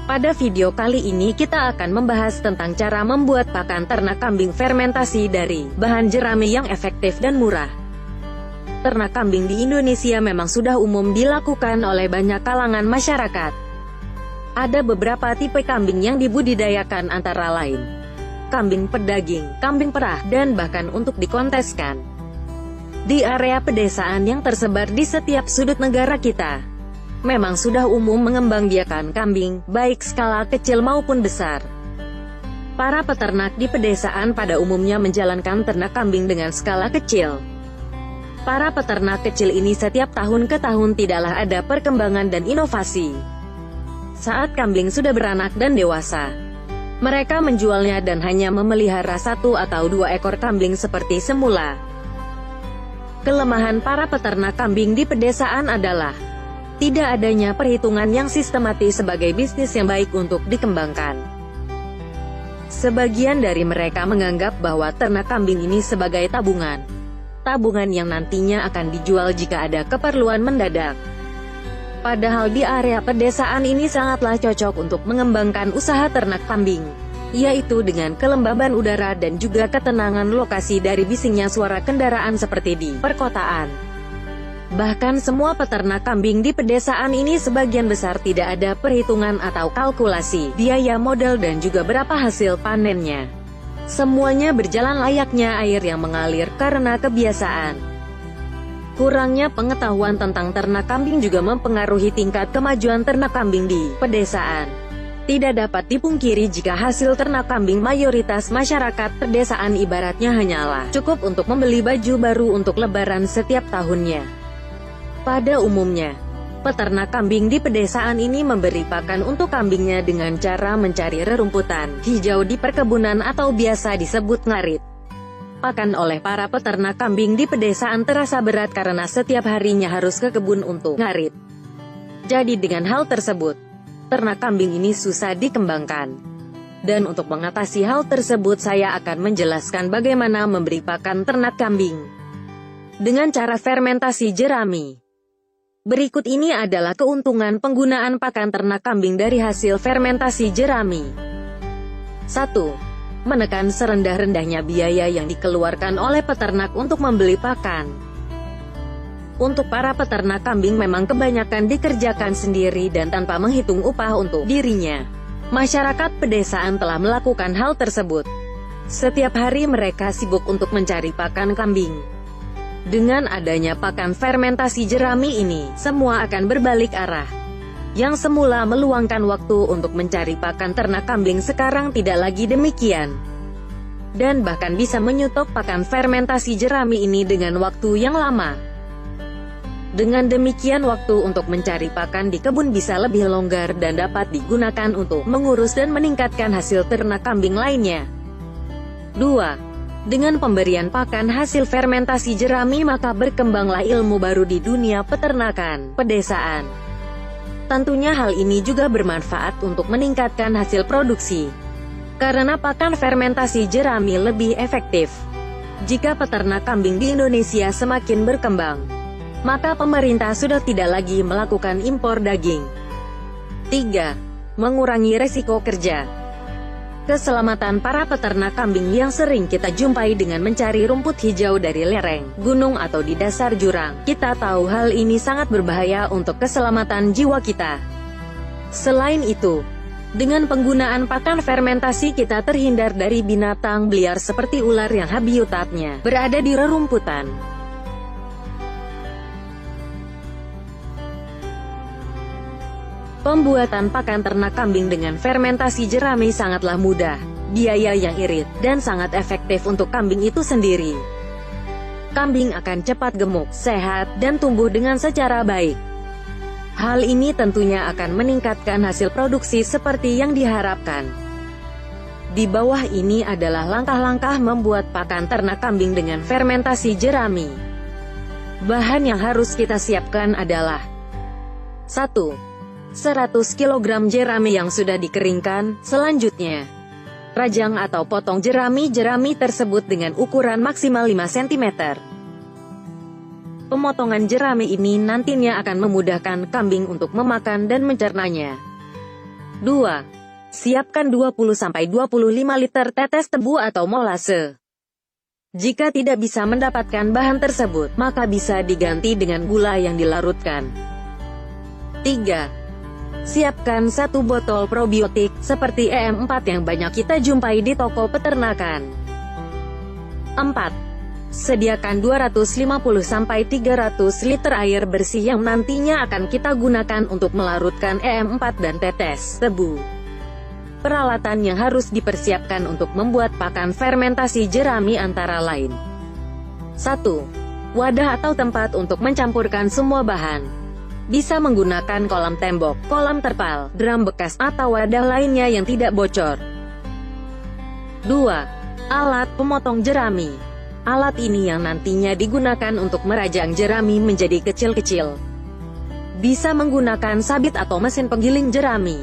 Pada video kali ini kita akan membahas tentang cara membuat pakan ternak kambing fermentasi dari bahan jerami yang efektif dan murah. Ternak kambing di Indonesia memang sudah umum dilakukan oleh banyak kalangan masyarakat. Ada beberapa tipe kambing yang dibudidayakan antara lain kambing pedaging, kambing perah, dan bahkan untuk dikonteskan. Di area pedesaan yang tersebar di setiap sudut negara kita, memang sudah umum mengembangbiakan kambing, baik skala kecil maupun besar. Para peternak di pedesaan pada umumnya menjalankan ternak kambing dengan skala kecil. Para peternak kecil ini setiap tahun ke tahun tidaklah ada perkembangan dan inovasi. Saat kambing sudah beranak dan dewasa, mereka menjualnya dan hanya memelihara 1 atau 2 ekor kambing seperti semula. Kelemahan para peternak kambing di pedesaan adalah tidak adanya perhitungan yang sistematis sebagai bisnis yang baik untuk dikembangkan. Sebagian dari mereka menganggap bahwa ternak kambing ini sebagai tabungan yang nantinya akan dijual jika ada keperluan mendadak. Padahal di area pedesaan ini sangatlah cocok untuk mengembangkan usaha ternak kambing, yaitu dengan kelembaban udara dan juga ketenangan lokasi dari bisingnya suara kendaraan seperti di perkotaan. Bahkan semua peternak kambing di pedesaan ini sebagian besar tidak ada perhitungan atau kalkulasi biaya modal dan juga berapa hasil panennya. Semuanya berjalan layaknya air yang mengalir karena kebiasaan. Kurangnya pengetahuan tentang ternak kambing juga mempengaruhi tingkat kemajuan ternak kambing di pedesaan. Tidak dapat dipungkiri jika hasil ternak kambing mayoritas masyarakat pedesaan ibaratnya hanyalah cukup untuk membeli baju baru untuk lebaran setiap tahunnya. Pada umumnya, peternak kambing di pedesaan ini memberi pakan untuk kambingnya dengan cara mencari rerumputan hijau di perkebunan atau biasa disebut ngarit. Pakan oleh para peternak kambing di pedesaan terasa berat karena setiap harinya harus ke kebun untuk ngarit. Jadi dengan hal tersebut, ternak kambing ini susah dikembangkan. Dan untuk mengatasi hal tersebut saya akan menjelaskan bagaimana memberi pakan ternak kambing dengan cara fermentasi jerami. Berikut ini adalah keuntungan penggunaan pakan ternak kambing dari hasil fermentasi jerami. 1. Menekan serendah-rendahnya biaya yang dikeluarkan oleh peternak untuk membeli pakan. Untuk para peternak kambing memang kebanyakan dikerjakan sendiri dan tanpa menghitung upah untuk dirinya. Masyarakat pedesaan telah melakukan hal tersebut. Setiap hari mereka sibuk untuk mencari pakan kambing. Dengan adanya pakan fermentasi jerami ini, semua akan berbalik arah. Yang semula meluangkan waktu untuk mencari pakan ternak kambing sekarang tidak lagi demikian. Dan bahkan bisa menyutok pakan fermentasi jerami ini dengan waktu yang lama. Dengan demikian waktu untuk mencari pakan di kebun bisa lebih longgar dan dapat digunakan untuk mengurus dan meningkatkan hasil ternak kambing lainnya. 2. Dengan pemberian pakan hasil fermentasi jerami maka berkembanglah ilmu baru di dunia peternakan pedesaan. Tentunya hal ini juga bermanfaat untuk meningkatkan hasil produksi. Karena pakan fermentasi jerami lebih efektif. Jika peternak kambing di Indonesia semakin berkembang, maka pemerintah sudah tidak lagi melakukan impor daging. 3. Mengurangi resiko kerja. Keselamatan para peternak kambing yang sering kita jumpai dengan mencari rumput hijau dari lereng, gunung atau di dasar jurang. Kita tahu hal ini sangat berbahaya untuk keselamatan jiwa kita. Selain itu, dengan penggunaan pakan fermentasi kita terhindar dari binatang liar seperti ular yang habitatnya berada di rerumputan. Pembuatan pakan ternak kambing dengan fermentasi jerami sangatlah mudah, biaya yang irit, dan sangat efektif untuk kambing itu sendiri. Kambing akan cepat gemuk, sehat, dan tumbuh dengan secara baik. Hal ini tentunya akan meningkatkan hasil produksi seperti yang diharapkan. Di bawah ini adalah langkah-langkah membuat pakan ternak kambing dengan fermentasi jerami. Bahan yang harus kita siapkan adalah 1. 100 kg jerami yang sudah dikeringkan. Selanjutnya, rajang atau potong jerami tersebut dengan ukuran maksimal 5 cm. Pemotongan jerami ini nantinya akan memudahkan kambing untuk memakan dan mencernanya. 2. Siapkan 20-25 liter tetes tebu atau molase. Jika tidak bisa mendapatkan bahan tersebut, maka bisa diganti dengan gula yang dilarutkan. 3. Siapkan 1 botol probiotik, seperti EM4 yang banyak kita jumpai di toko peternakan. 4. Sediakan 250-300 liter air bersih yang nantinya akan kita gunakan untuk melarutkan EM4 dan tetes tebu. Peralatan yang harus dipersiapkan untuk membuat pakan fermentasi jerami antara lain. 1. Wadah atau tempat untuk mencampurkan semua bahan. Bisa menggunakan kolam tembok, kolam terpal, drum bekas, atau wadah lainnya yang tidak bocor. 2. Alat pemotong jerami. Alat ini yang nantinya digunakan untuk merajang jerami menjadi kecil-kecil. Bisa menggunakan sabit atau mesin penggiling jerami.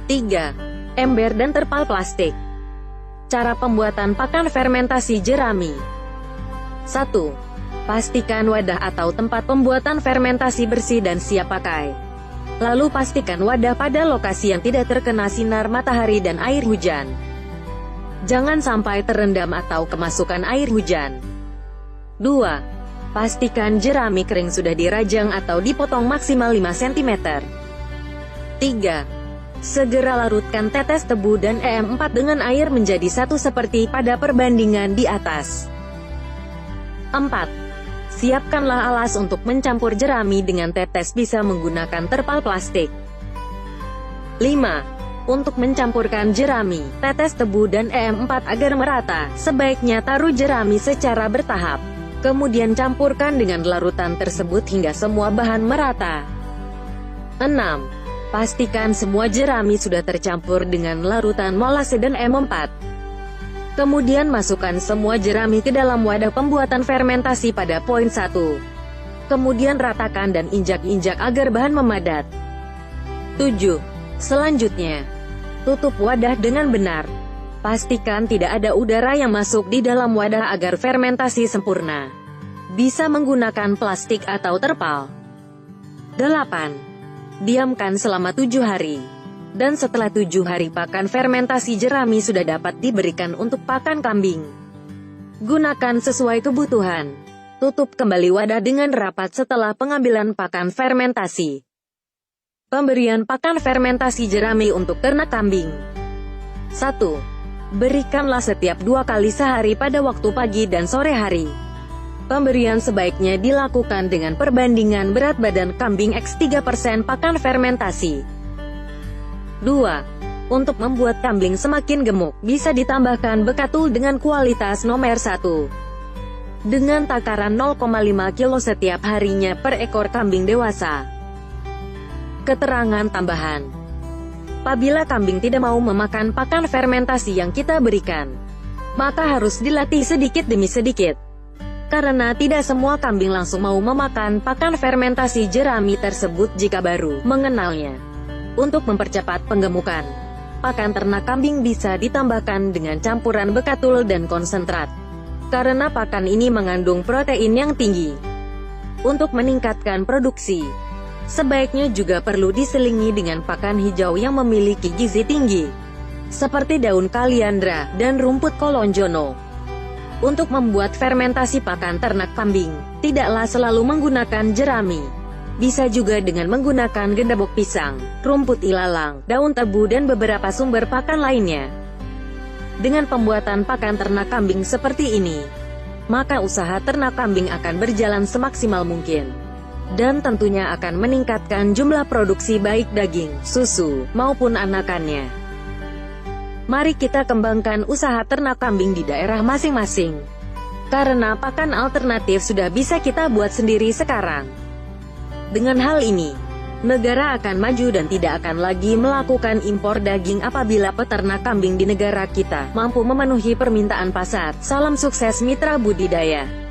3. Ember dan terpal plastik. Cara pembuatan pakan fermentasi jerami. 1. Pastikan wadah atau tempat pembuatan fermentasi bersih dan siap pakai. Lalu pastikan wadah pada lokasi yang tidak terkena sinar matahari dan air hujan. Jangan sampai terendam atau kemasukan air hujan. 2. Pastikan jerami kering sudah dirajang atau dipotong maksimal 5 cm. 3. Segera larutkan tetes tebu dan EM4 dengan air menjadi satu seperti pada perbandingan di atas. 4. Siapkanlah alas untuk mencampur jerami dengan tetes, bisa menggunakan terpal plastik. 5. Untuk mencampurkan jerami, tetes tebu dan EM4 agar merata, sebaiknya taruh jerami secara bertahap. Kemudian campurkan dengan larutan tersebut hingga semua bahan merata. 6. Pastikan semua jerami sudah tercampur dengan larutan molase dan EM4. Kemudian masukkan semua jerami ke dalam wadah pembuatan fermentasi pada poin 1. Kemudian ratakan dan injak-injak agar bahan memadat. 7. Selanjutnya, tutup wadah dengan benar. Pastikan tidak ada udara yang masuk di dalam wadah agar fermentasi sempurna. Bisa menggunakan plastik atau terpal. 8. Diamkan selama 7 hari. Dan setelah 7 hari pakan fermentasi jerami sudah dapat diberikan untuk pakan kambing. Gunakan sesuai kebutuhan. Tutup kembali wadah dengan rapat setelah pengambilan pakan fermentasi. Pemberian pakan fermentasi jerami untuk ternak kambing. 1. Berikanlah setiap 2 kali sehari pada waktu pagi dan sore hari. Pemberian sebaiknya dilakukan dengan perbandingan berat badan kambing X 3% pakan fermentasi. 2. Untuk membuat kambing semakin gemuk, bisa ditambahkan bekatul dengan kualitas nomor 1. Dengan takaran 0,5 kilo setiap harinya per ekor kambing dewasa. Keterangan tambahan. Apabila kambing tidak mau memakan pakan fermentasi yang kita berikan, maka harus dilatih sedikit demi sedikit. Karena tidak semua kambing langsung mau memakan pakan fermentasi jerami tersebut jika baru mengenalnya. Untuk mempercepat penggemukan, pakan ternak kambing bisa ditambahkan dengan campuran bekatul dan konsentrat. Karena pakan ini mengandung protein yang tinggi. Untuk meningkatkan produksi, sebaiknya juga perlu diselingi dengan pakan hijau yang memiliki gizi tinggi, seperti daun kaliandra dan rumput kolonjono. Untuk membuat fermentasi pakan ternak kambing, tidaklah selalu menggunakan jerami. Bisa juga dengan menggunakan gendabok pisang, rumput ilalang, daun tebu dan beberapa sumber pakan lainnya. Dengan pembuatan pakan ternak kambing seperti ini, maka usaha ternak kambing akan berjalan semaksimal mungkin. Dan tentunya akan meningkatkan jumlah produksi baik daging, susu, maupun anakannya. Mari kita kembangkan usaha ternak kambing di daerah masing-masing. Karena pakan alternatif sudah bisa kita buat sendiri sekarang. Dengan hal ini, negara akan maju dan tidak akan lagi melakukan impor daging apabila peternak kambing di negara kita mampu memenuhi permintaan pasar. Salam sukses mitra budidaya.